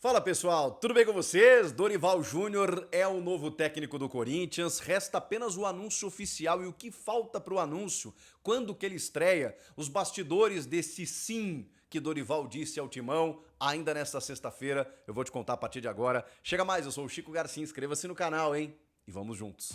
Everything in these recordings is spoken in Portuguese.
Fala pessoal, tudo bem com vocês? Dorival Júnior é o novo técnico do Corinthians, resta apenas o anúncio oficial e o que falta para o anúncio, quando que ele estreia, os bastidores desse sim que Dorival disse ao Timão, ainda nesta sexta-feira, eu vou te contar a partir de agora. Chega mais, eu sou o Chico Garcia, inscreva-se no canal, hein? E vamos juntos.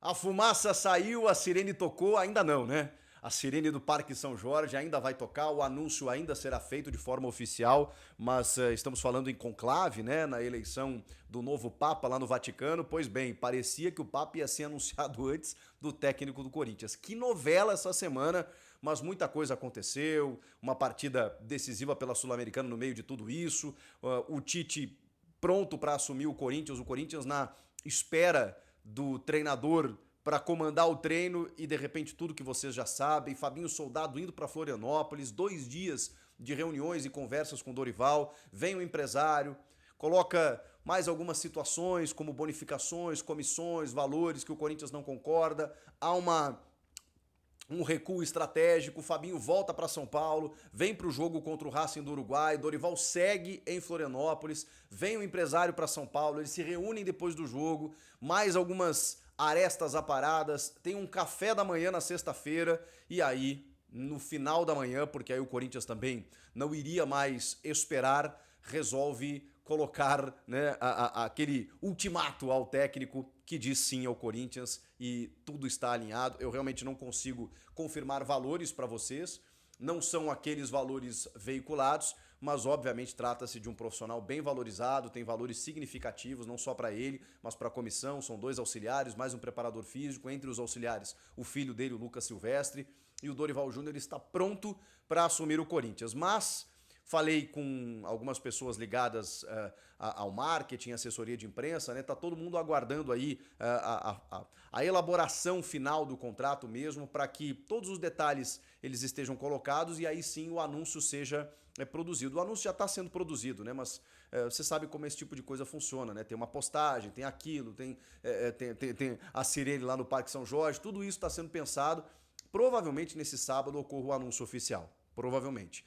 A fumaça saiu, a sirene tocou, ainda não, né? A sirene do Parque São Jorge ainda vai tocar, o anúncio ainda será feito de forma oficial, mas estamos falando em conclave, né? Na eleição do novo Papa lá no Vaticano. Pois bem, parecia que o Papa ia ser anunciado antes do técnico do Corinthians. Que novela essa semana, mas muita coisa aconteceu, uma partida decisiva pela Sul-Americana no meio de tudo isso, o Tite pronto para assumir o Corinthians na espera do treinador para comandar o treino e de repente tudo que vocês já sabem, Fabinho Soldado indo para Florianópolis, 2 dias de reuniões e conversas com Dorival, vem o empresário, coloca mais algumas situações como bonificações, comissões, valores que o Corinthians não concorda, há um recuo estratégico, o Fabinho volta para São Paulo, vem para o jogo contra o Racing do Uruguai, Dorival segue em Florianópolis, vem o empresário para São Paulo, eles se reúnem depois do jogo, mais algumas arestas aparadas, tem um café da manhã na sexta-feira e aí, no final da manhã, porque aí o Corinthians também não iria mais esperar, resolve colocar, né, aquele ultimato ao técnico que diz sim ao Corinthians e tudo está alinhado. Eu realmente não consigo confirmar valores para vocês, não são aqueles valores veiculados, mas obviamente trata-se de um profissional bem valorizado, tem valores significativos, não só para ele, mas para a comissão, são 2 auxiliares, mais um preparador físico, entre os auxiliares o filho dele, o Lucas Silvestre, e o Dorival Júnior está pronto para assumir o Corinthians, mas falei com algumas pessoas ligadas ao marketing, assessoria de imprensa, né? Tá todo mundo aguardando aí a elaboração final do contrato mesmo, para que todos os detalhes eles estejam colocados e aí sim o anúncio seja produzido. O anúncio já está sendo produzido, né? Mas você sabe como esse tipo de coisa funciona, né? Tem uma postagem, tem aquilo, tem a sirene lá no Parque São Jorge, tudo isso está sendo pensado. Provavelmente nesse sábado ocorra o anúncio oficial. Provavelmente.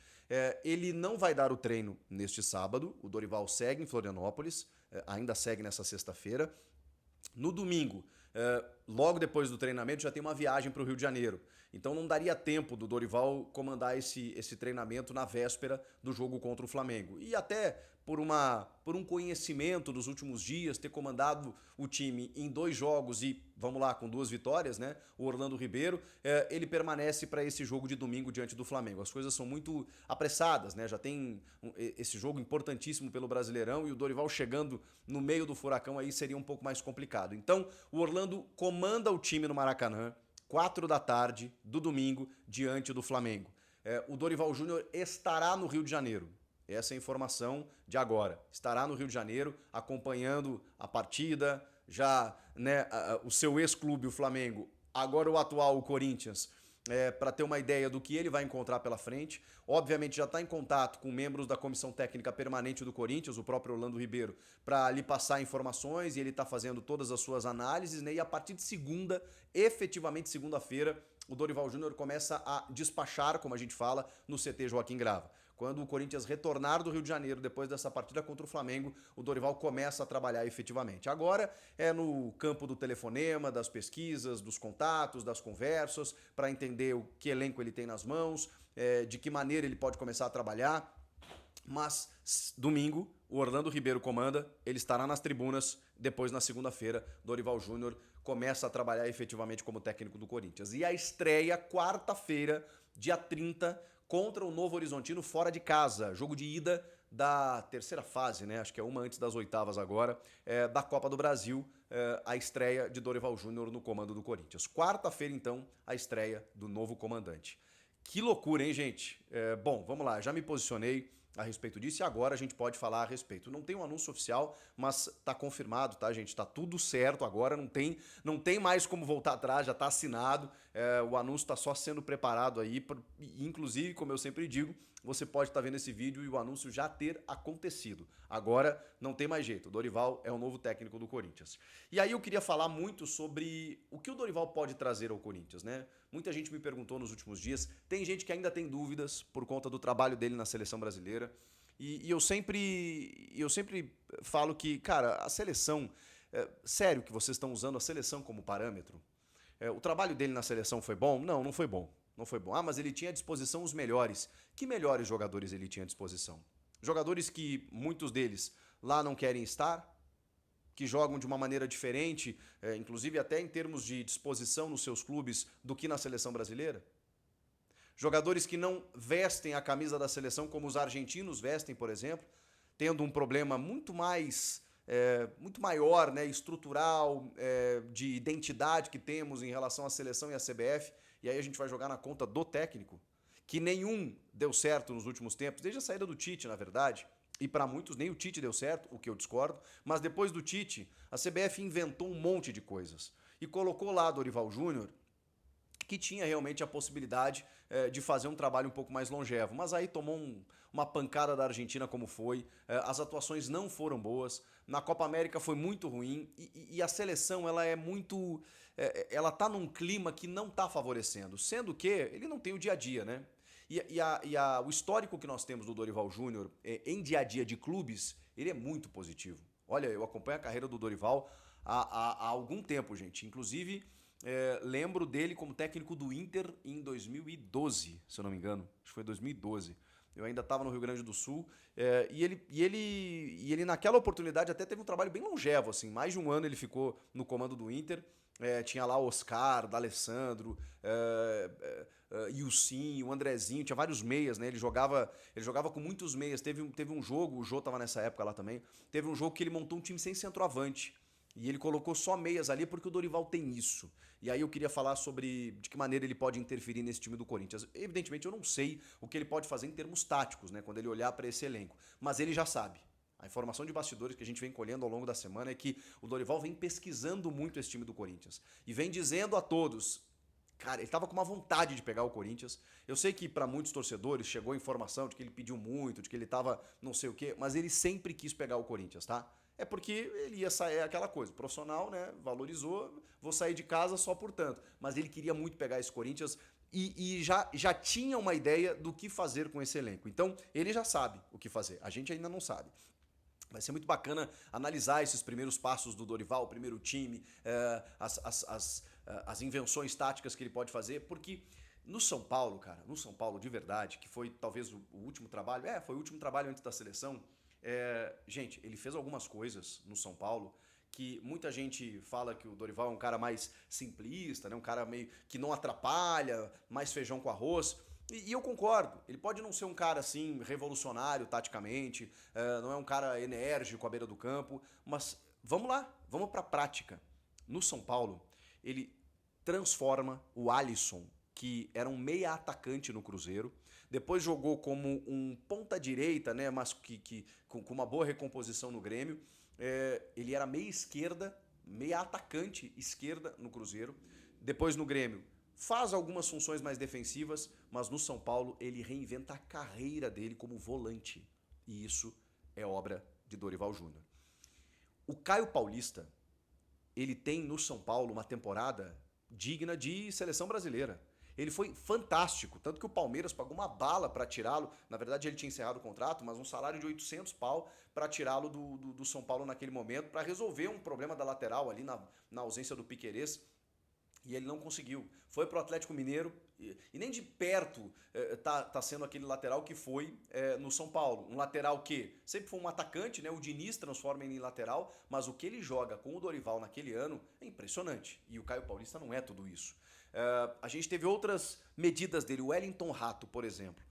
Ele não vai dar o treino neste sábado, o Dorival segue em Florianópolis, ainda segue nessa sexta-feira. No domingo, logo depois do treinamento, já tem uma viagem para o Rio de Janeiro. Então não daria tempo do Dorival comandar esse treinamento na véspera do jogo contra o Flamengo. E até por um conhecimento dos últimos dias, ter comandado o time em 2 jogos e, vamos lá, com 2 vitórias, né? O Orlando Ribeiro, ele permanece para esse jogo de domingo diante do Flamengo. As coisas são muito apressadas, né? Já tem esse jogo importantíssimo pelo Brasileirão e o Dorival chegando no meio do furacão aí seria um pouco mais complicado. Então, o Orlando comanda o time no Maracanã, 4 da tarde do domingo, diante do Flamengo. O Dorival Júnior estará no Rio de Janeiro. Essa é a informação de agora. Estará no Rio de Janeiro acompanhando a partida, já, né, o seu ex-clube, o Flamengo, agora o atual, o Corinthians, para ter uma ideia do que ele vai encontrar pela frente. Obviamente já está em contato com membros da comissão técnica permanente do Corinthians, o próprio Orlando Ribeiro, para lhe passar informações e ele está fazendo todas as suas análises, né? E a partir de segunda, efetivamente segunda-feira, o Dorival Júnior começa a despachar, como a gente fala, no CT Joaquim Grava. Quando o Corinthians retornar do Rio de Janeiro, depois dessa partida contra o Flamengo, o Dorival começa a trabalhar efetivamente. Agora é no campo do telefonema, das pesquisas, dos contatos, das conversas, para entender o que elenco ele tem nas mãos, de que maneira ele pode começar a trabalhar. Mas domingo, o Orlando Ribeiro comanda, ele estará nas tribunas, depois na segunda-feira, Dorival Júnior começa a trabalhar efetivamente como técnico do Corinthians. E a estreia, quarta-feira, dia 30, contra o Novo Horizontino fora de casa, jogo de ida da terceira fase, né? Acho que é uma antes das oitavas agora, da Copa do Brasil, a estreia de Dorival Júnior no comando do Corinthians. Quarta-feira, então, a estreia do novo comandante. Que loucura, hein, gente? Bom, vamos lá, já me posicionei a respeito disso e agora a gente pode falar a respeito. Não tem um anúncio oficial, mas tá confirmado, tá, gente? Tá tudo certo agora, não tem mais como voltar atrás, já tá assinado, o anúncio tá só sendo preparado aí, inclusive, como eu sempre digo, você pode estar vendo esse vídeo e o anúncio já ter acontecido. Agora não tem mais jeito, o Dorival é o novo técnico do Corinthians. E aí eu queria falar muito sobre o que o Dorival pode trazer ao Corinthians, né? Muita gente me perguntou nos últimos dias, tem gente que ainda tem dúvidas por conta do trabalho dele na seleção brasileira. E eu sempre falo que, cara, a seleção, sério que vocês estão usando a seleção como parâmetro? O trabalho dele na seleção foi bom? Não, não foi bom. Não foi bom. Ah, mas ele tinha à disposição os melhores. Que melhores jogadores ele tinha à disposição? Jogadores que muitos deles lá não querem estar, que jogam de uma maneira diferente, inclusive até em termos de disposição nos seus clubes, do que na seleção brasileira? Jogadores que não vestem a camisa da seleção como os argentinos vestem, por exemplo, tendo um problema muito maior, né, estrutural, de identidade que temos em relação à seleção e à CBF, e aí a gente vai jogar na conta do técnico, que nenhum deu certo nos últimos tempos, desde a saída do Tite, na verdade, e para muitos nem o Tite deu certo, o que eu discordo, mas depois do Tite, a CBF inventou um monte de coisas e colocou lá Dorival Júnior, que tinha realmente a possibilidade de fazer um trabalho um pouco mais longevo. Mas aí tomou uma pancada da Argentina como foi, as atuações não foram boas, na Copa América foi muito ruim e a seleção ela é muito... ela tá num clima que não tá favorecendo, sendo que ele não tem o dia a dia, né? O histórico que nós temos do Dorival Júnior em dia a dia de clubes, ele é muito positivo. Olha, eu acompanho a carreira do Dorival há algum tempo, gente. Inclusive... lembro dele como técnico do Inter em 2012, se eu não me engano. Acho que foi 2012. Eu ainda estava no Rio Grande do Sul. Ele naquela oportunidade até teve um trabalho bem longevo, assim. Mais de um ano ele ficou no comando do Inter. Tinha lá o Oscar, D'Alessandro, Ilcinho, o Andrezinho, tinha vários meias, né? Ele jogava com muitos meias. Teve um jogo, o Jô estava nessa época lá também. Teve um jogo que ele montou um time sem centroavante. E ele colocou só meias ali porque o Dorival tem isso. E aí eu queria falar sobre de que maneira ele pode interferir nesse time do Corinthians. Evidentemente eu não sei o que ele pode fazer em termos táticos, né, quando ele olhar para esse elenco. Mas ele já sabe. A informação de bastidores que a gente vem colhendo ao longo da semana é que o Dorival vem pesquisando muito esse time do Corinthians. E vem dizendo a todos... Cara, ele tava com uma vontade de pegar o Corinthians. Eu sei que para muitos torcedores chegou a informação de que ele pediu muito, de que ele tava não sei o quê, mas ele sempre quis pegar o Corinthians, tá? É porque ele ia sair, aquela coisa, profissional, né, valorizou, vou sair de casa só por tanto. Mas ele queria muito pegar esse Corinthians e já tinha uma ideia do que fazer com esse elenco. Então, ele já sabe o que fazer, a gente ainda não sabe. Vai ser muito bacana analisar esses primeiros passos do Dorival, o primeiro time, as invenções táticas que ele pode fazer, porque no São Paulo, cara, no São Paulo de verdade, que foi talvez o último trabalho, foi o último trabalho antes da seleção, gente, ele fez algumas coisas no São Paulo que muita gente fala que o Dorival é um cara mais simplista, né? Um cara meio que não atrapalha, mais feijão com arroz. E eu concordo, ele pode não ser um cara assim revolucionário taticamente, não é um cara enérgico à beira do campo, mas vamos lá, vamos para a prática. No São Paulo, ele transforma o Alisson, que era um meia atacante no Cruzeiro, depois jogou como um ponta-direita, né, mas com uma boa recomposição no Grêmio. Ele era meia esquerda, meia atacante esquerda no Cruzeiro. Depois no Grêmio faz algumas funções mais defensivas, mas no São Paulo ele reinventa a carreira dele como volante. E isso é obra de Dorival Júnior. O Caio Paulista, ele tem no São Paulo uma temporada digna de seleção brasileira. Ele foi fantástico, tanto que o Palmeiras pagou uma bala para tirá-lo. Na verdade, ele tinha encerrado o contrato, mas um salário de 800 pau para tirá-lo do São Paulo naquele momento, para resolver um problema da lateral ali na ausência do Piquerez. E ele não conseguiu. Foi pro Atlético Mineiro e nem de perto tá sendo aquele lateral que foi no São Paulo. Um lateral que sempre foi um atacante, né? O Diniz transforma ele em lateral, mas o que ele joga com o Dorival naquele ano é impressionante. E o Caio Paulista não é tudo isso. A gente teve outras medidas dele. O Wellington Rato, por exemplo.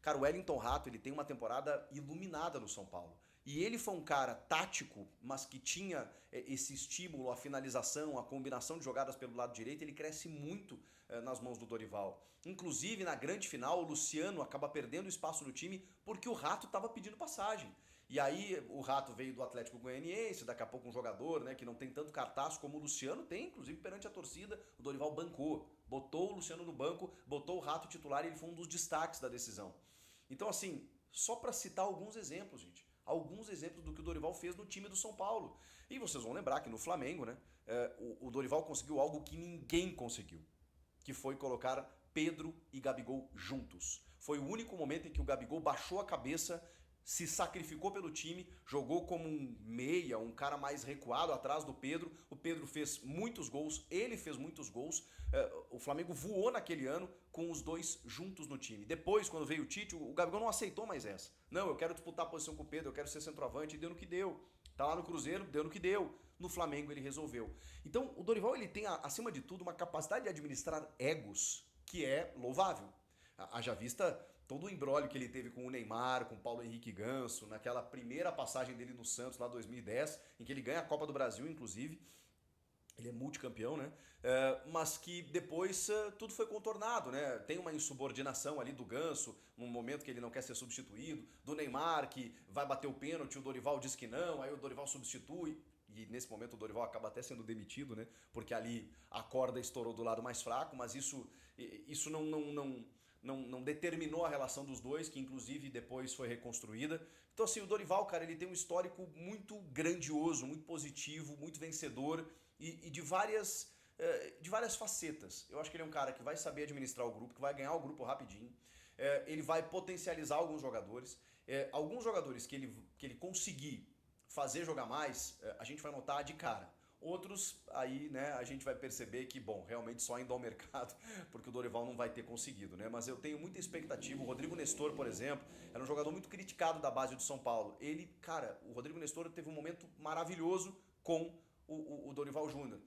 Cara, o Wellington Rato ele tem uma temporada iluminada no São Paulo. E ele foi um cara tático, mas que tinha esse estímulo, a finalização, a combinação de jogadas pelo lado direito, ele cresce muito nas mãos do Dorival. Inclusive, na grande final, o Luciano acaba perdendo espaço no time porque o Rato estava pedindo passagem. E aí o Rato veio do Atlético Goianiense, daqui a pouco um jogador, né, que não tem tanto cartaz como o Luciano tem, inclusive perante a torcida, o Dorival bancou, botou o Luciano no banco, botou o Rato titular e ele foi um dos destaques da decisão. Então, assim, só para citar alguns exemplos, gente. Alguns exemplos do que o Dorival fez no time do São Paulo. E vocês vão lembrar que no Flamengo, né, o Dorival conseguiu algo que ninguém conseguiu, que foi colocar Pedro e Gabigol juntos. Foi o único momento em que o Gabigol baixou a cabeça, se sacrificou pelo time, jogou como um meia, um cara mais recuado atrás do Pedro. O Pedro fez muitos gols, ele fez muitos gols. O Flamengo voou naquele ano com os dois juntos no time. Depois, quando veio o Tite, o Gabigol não aceitou mais essa. Não, eu quero disputar a posição com o Pedro, eu quero ser centroavante, e deu no que deu. Tá lá no Cruzeiro, deu no que deu. No Flamengo ele resolveu. Então, o Dorival ele tem, acima de tudo, uma capacidade de administrar egos que é louvável. Haja vista todo o imbróglio que ele teve com o Neymar, com o Paulo Henrique Ganso, naquela primeira passagem dele no Santos, lá em 2010, em que ele ganha a Copa do Brasil, inclusive. Ele é multicampeão, né? Mas que depois tudo foi contornado, né? Tem uma insubordinação ali do Ganso, num momento que ele não quer ser substituído, do Neymar, que vai bater o pênalti, o Dorival diz que não, aí o Dorival substitui. E nesse momento o Dorival acaba até sendo demitido, né? Porque ali a corda estourou do lado mais fraco, mas isso não determinou a relação dos dois, que inclusive depois foi reconstruída. Então assim, o Dorival, cara, ele tem um histórico muito grandioso, muito positivo, muito vencedor e de várias facetas. Eu acho que ele é um cara que vai saber administrar o grupo, que vai ganhar o grupo rapidinho, ele vai potencializar alguns jogadores que ele conseguir fazer jogar mais, a gente vai notar de cara. Outros, aí, né, a gente vai perceber que, bom, realmente só indo ao mercado, porque o Dorival não vai ter conseguido, né? Mas eu tenho muita expectativa. O Rodrigo Nestor, por exemplo, era um jogador muito criticado da base do São Paulo. Ele, cara, o Rodrigo Nestor teve um momento maravilhoso com o Dorival Júnior.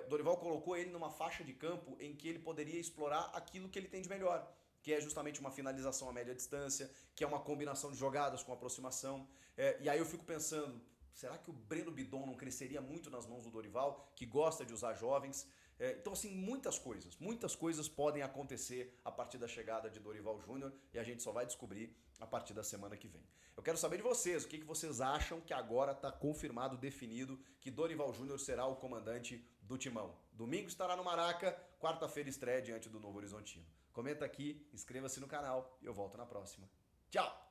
O Dorival colocou ele numa faixa de campo em que ele poderia explorar aquilo que ele tem de melhor, que é justamente uma finalização a média distância, que é uma combinação de jogadas com aproximação. E aí eu fico pensando, será que o Breno Bidon não cresceria muito nas mãos do Dorival, que gosta de usar jovens? Então, assim, muitas coisas podem acontecer a partir da chegada de Dorival Júnior e a gente só vai descobrir a partir da semana que vem. Eu quero saber de vocês, o que vocês acham que agora está confirmado, definido, que Dorival Júnior será o comandante do Timão. Domingo estará no Maraca, quarta-feira estreia diante do Novo Horizontino. Comenta aqui, inscreva-se no canal e eu volto na próxima. Tchau!